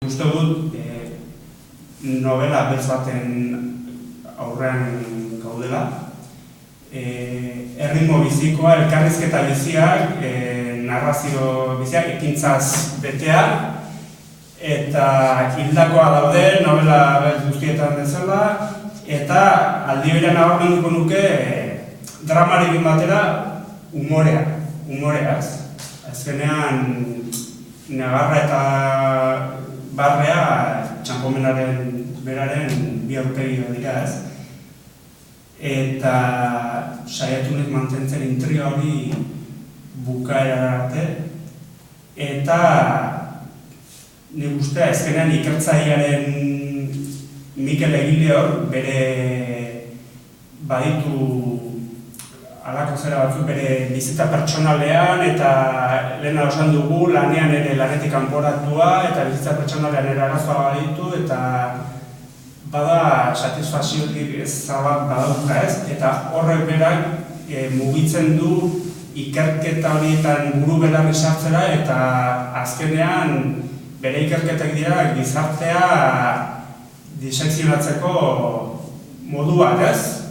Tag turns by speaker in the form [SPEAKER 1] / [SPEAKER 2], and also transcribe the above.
[SPEAKER 1] Uste dut novela beltz baten aurrean gaudela. Erritmo bizikoa, elkarrizketa biziak, narrazio biziak, ekintzaz betea, eta hildakoa daude novela beltz guztietan bezala, eta aldi berean nabarmenduko nuke dramarekin batera umoreaz. Azkenean Nagarra eta Barrea txanpomenaren beraren bi aurpegi dira, ez? Eta saiatu nik mantentzen intriga hori bukaera arte. Eta nik ustea azkenean ikertzailearen Mikel Egileor bere baditu halako zera batzuk bere bizitza pertsonalean eta lehena osan dugu lanean ere lanetik kanporatua eta bizitza pertsonalean ere arazoa baditu eta bada satisfaziotik zabal badauka, ez? Eta horrek berak mugitzen du ikerketa horietan buru belarri sartzera eta azkenean bere ikerketak dira gizartea disekzionatzeko modu bat, ez?